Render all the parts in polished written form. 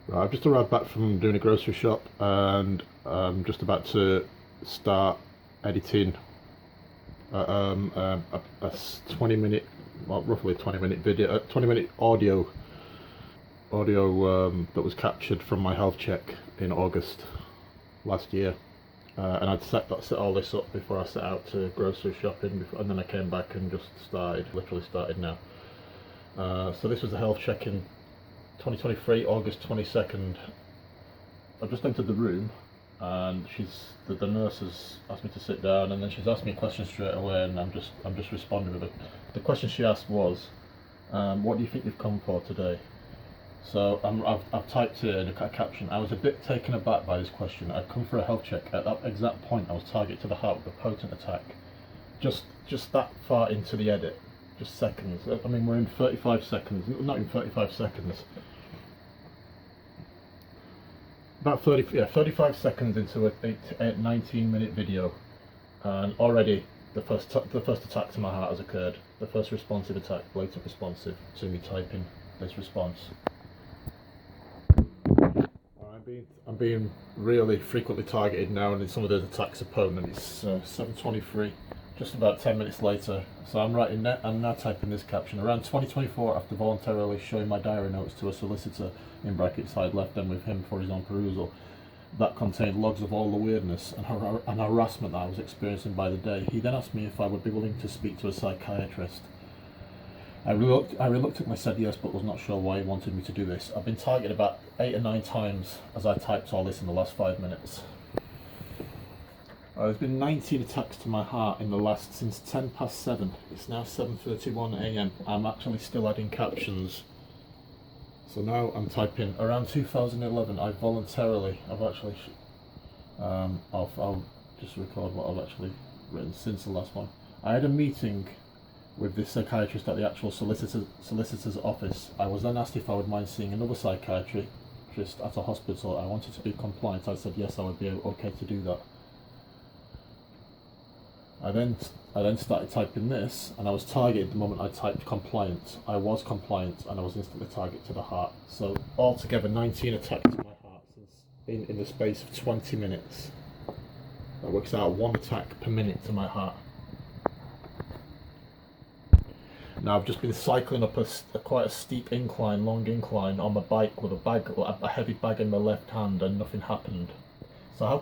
Right, I've just arrived back from doing a grocery shop and I'm just about to start editing 20 minute, well, roughly 20 minute video, 20 minute audio that was captured from my health check in August last year. And I'd set all this up before I set out to grocery shopping, and then I came back and just literally started now. So this was the health check in 2023, August 22nd. I've just entered the room, and the nurse has asked me to sit down, and then she's asked me a question straight away, and I'm just responding with it. The question she asked was, "What do you think you've come for today?" So I've typed it in a caption. I was a bit taken aback by this question. I'd come for a health check. At that exact point, I was targeted to the heart with a potent attack. Just that far into the edit, just seconds. I mean, we're in 35 seconds, not even 35 seconds. About 35 seconds into a 19-minute video, and already the first attack to my heart has occurred. The first responsive attack, blatant responsive to me typing this response. I'm being really frequently targeted now, and in some of those attacks opponent. It's 7:23, just about 10 minutes later. So I'm now typing this caption. Around 2024, after voluntarily showing my diary notes to a solicitor, in brackets I'd left them with him for his own perusal, that contained logs of all the weirdness and harassment that I was experiencing by the day. He then asked me if I would be willing to speak to a psychiatrist. I reluctantly said yes, but was not sure why he wanted me to do this. I've been targeted about 8 or 9 times as I typed all this in the last 5 minutes. There's been 19 attacks to my heart since 10 past 7. It's now 7:31 a.m. I'm actually still adding captions. So now I'm typing around 2011. I'll just record what I've actually written since the last one. I had a meeting with this psychiatrist at the actual solicitor's office. I was then asked if I would mind seeing another psychiatrist at a hospital. I wanted to be compliant. I said yes, I would be okay to do that. I then started typing this, and I was targeted the moment I typed compliant. I was compliant, and I was instantly targeted to the heart. So altogether, 19 attacks to my heart in the space of 20 minutes. That works out 1 attack per minute to my heart. Now I've just been cycling up quite a steep incline, long incline, on my bike with a heavy bag in my left hand, and nothing happened. So how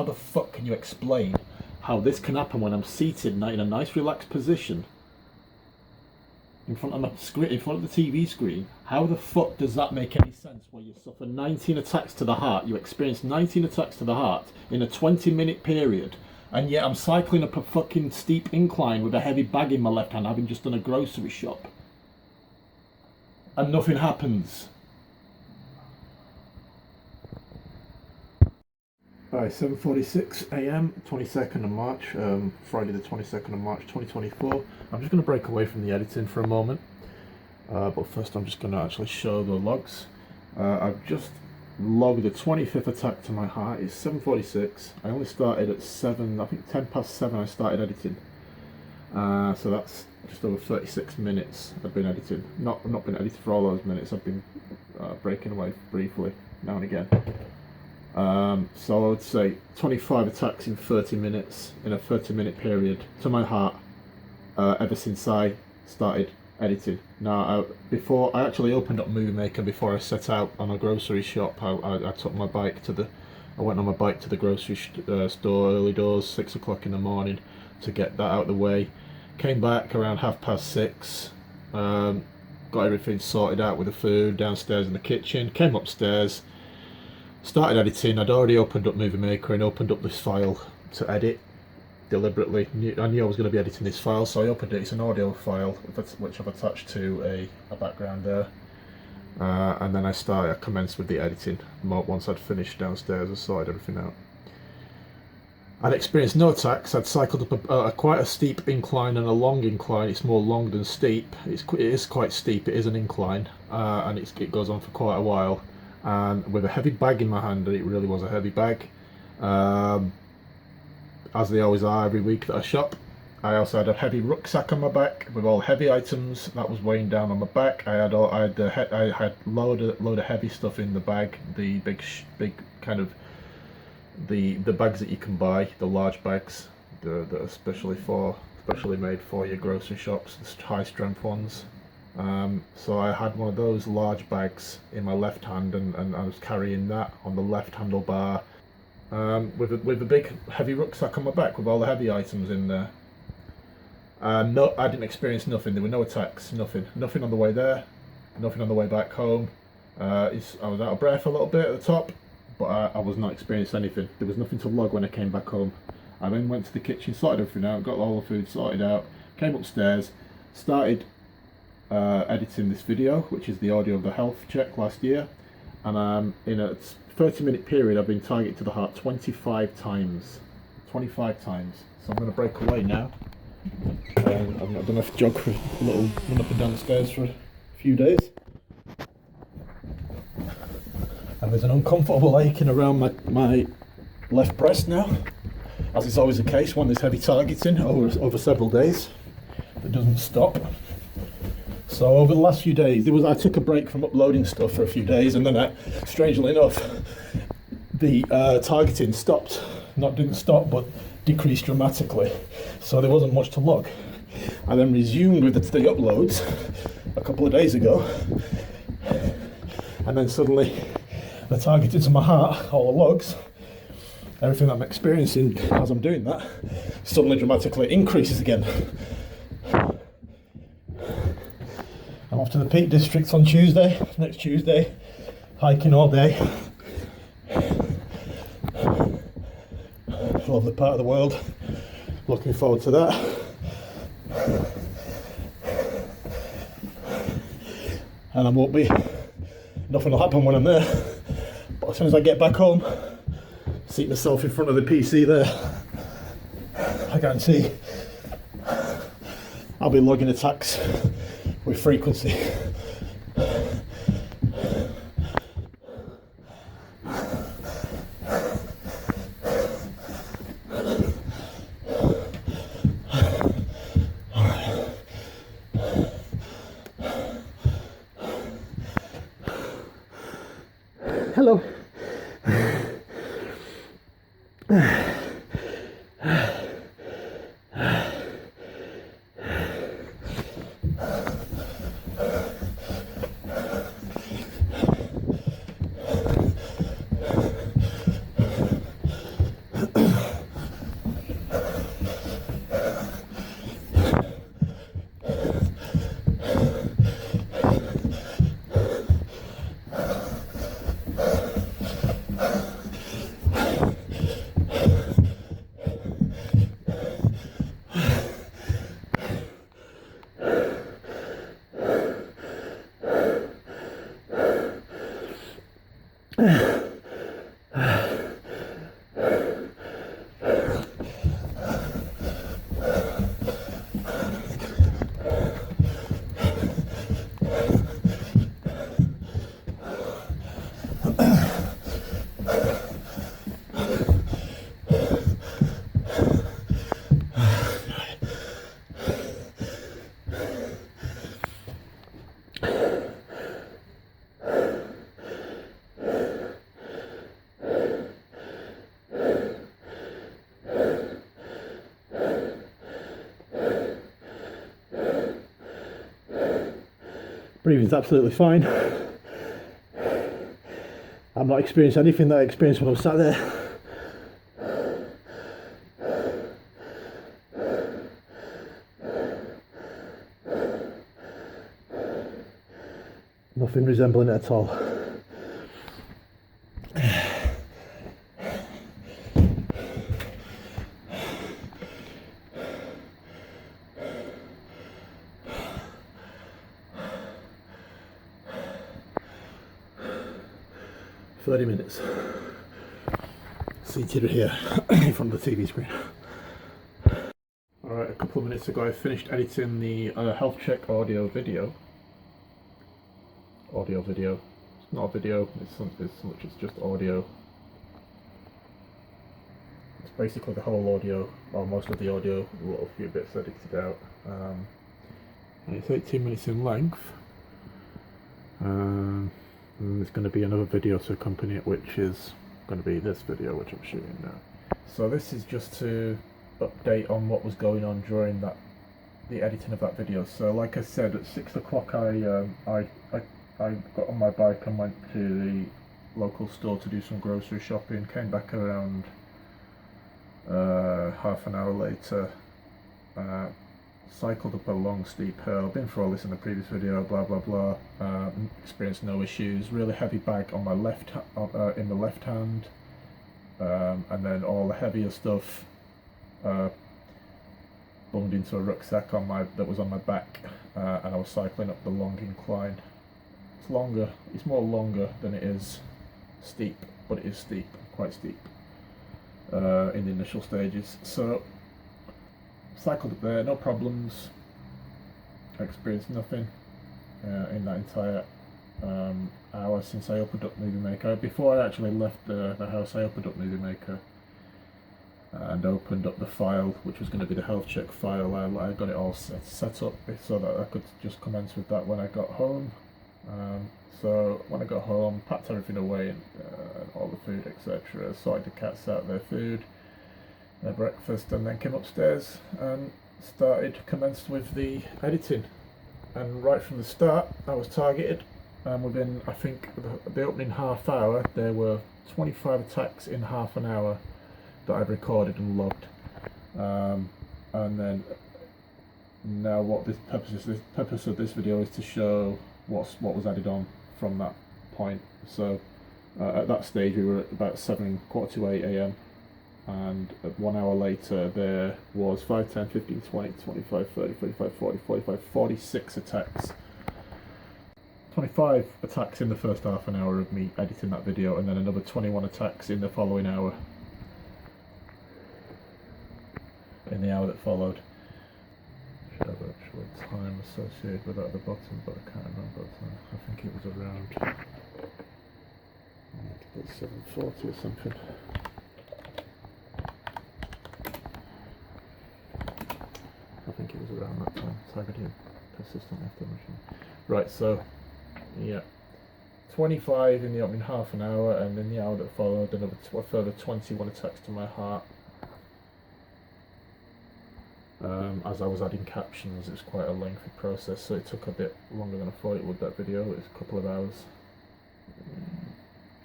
the fuck can you explain how this can happen when I'm seated in a nice relaxed position in front of the TV screen? How the fuck does that make any sense where you suffer 19 attacks to the heart, you experience 19 attacks to the heart in a 20-minute period, and yet I'm cycling up a fucking steep incline with a heavy bag in my left hand, having just done a grocery shop, and nothing happens? Right, 7:46 a.m, 22nd of March, Friday the 22nd of March 2024. I'm just going to break away from the editing for a moment, but first I'm just going to actually show the logs. I've just logged the 25th attack to my heart. It's 7:46. I only started at 10 past 7 I started editing. So that's just over 36 minutes I've been editing. I've not been editing for all those minutes. I've been breaking away briefly now and again. So I would say 25 attacks in 30 minutes, in a 30-minute period, to my heart, ever since I started editing. Now, before I actually opened up Movie Maker, before I set out on a grocery shop, I went on my bike to the grocery store early doors, 6 o'clock in the morning, to get that out of the way. Came back around 6:30, got everything sorted out with the food downstairs in the kitchen, came upstairs, started editing. I'd already opened up Movie Maker and opened up this file to edit deliberately. I knew I was going to be editing this file, so I opened it. It's an audio file which I've attached to a background there, and then I commenced with the editing. Once I'd finished downstairs and sorted everything out, I'd experienced no attacks. I'd cycled up quite a steep incline and a long incline. It's more long than steep. It is quite steep. It is an incline, and it goes on for quite a while. And with a heavy bag in my hand, and it really was a heavy bag, as they always are every week that I shop. I also had a heavy rucksack on my back with all heavy items that was weighing down on my back. I had load of heavy stuff in the bag, the big kind of the bags that you can buy, the large bags, that are specially made for your grocery shops, the high strength ones. So I had one of those large bags in my left hand, and I was carrying that on the left handlebar, with a big heavy rucksack on my back with all the heavy items in there. No, I didn't experience nothing. There were no attacks, nothing on the way there, nothing on the way back home. I was out of breath a little bit at the top, but I was not experiencing anything. There was nothing to log when I came back home. I then went to the kitchen, sorted everything out, got all the food sorted out, came upstairs, started editing this video, which is the audio of the health check last year, and in a 30-minute period I've been targeted to the heart 25 times. 25 times. So I'm going to break away now. I've not done a jog for a little run up and down the stairs for a few days. And there's an uncomfortable aching around my left breast now, as is always the case when there's heavy targeting over several days that doesn't stop. So over the last few days, I took a break from uploading stuff for a few days, and then strangely enough, the targeting stopped. Didn't stop, but decreased dramatically. So there wasn't much to log. I then resumed with the uploads a couple of days ago, and then suddenly the targeting to my heart, all the logs, everything that I'm experiencing as I'm doing that, suddenly dramatically increases again. I'm off to the Peak District on next Tuesday, hiking all day. Lovely part of the world, looking forward to that. And nothing will happen when I'm there, but as soon as I get back home, seat myself in front of the PC there, I guarantee I'll be logging attacks with frequency. Hello. Breathing's absolutely fine. I'm not experiencing anything that I experienced when I was sat there. Nothing resembling it at all. "30 minutes seated here in front of the TV screen." Alright, a couple of minutes ago I finished editing the health check audio video. It's not a video, it's just audio. It's basically the whole audio, or most of the audio, a few bits edited out. And it's 18 minutes in length. And there's going to be another video to accompany it, which is going to be this video which I'm shooting now. So this is just to update on what was going on during the editing of that video. So like I said, at 6 o'clock I got on my bike and went to the local store to do some grocery shopping, came back around half an hour later, cycled up a long steep hill. Been through all this in the previous video, blah blah blah. Experienced no issues. Really heavy bag on my in the left hand, and then all the heavier stuff bummed into a rucksack that was on my back, and I was cycling up the long incline. It's more longer than it is steep, but it is steep, quite steep in the initial stages. So cycled up there, no problems. I experienced nothing in that entire hour since I opened up Movie Maker. Before I actually left the house, I opened up Movie Maker and opened up the file, which was going to be the health check file. I got it all set up so that I could just commence with that when I got home. So when I got home, packed everything away, and all the food, etc. Sorted the cats out their food, their breakfast, and then came upstairs and commenced with the editing. And right from the start, I was targeted. Within, I think, the opening half hour, there were 25 attacks in half an hour that I've recorded and logged. And then now, what the purpose of this video is to show what was added on from that point. So at that stage, we were at about quarter to 8 a.m. and 1 hour later there was 5, 10, 15, 20, 25, 30, 35, 40, 45, 46 attacks. 25 attacks in the first half an hour of me editing that video, and then another 21 attacks in the following hour. In the hour that followed. Should have actual time associated with that at the bottom, but I can't remember. I think it was around 7:40 or something. I think it was around that time. Targeting persistently after the machine. Right, so yeah, 25 in the opening half an hour, and in the hour that followed, a further 21 attacks to my heart. As I was adding captions, it was quite a lengthy process, so it took a bit longer than I thought it would. That video, it was a couple of hours,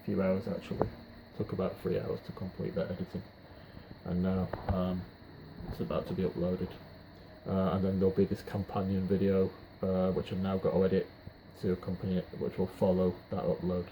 a few hours actually. It took about 3 hours to complete that editing, and now it's about to be uploaded. And then there'll be this companion video, which I've now got to edit to accompany it, which will follow that upload.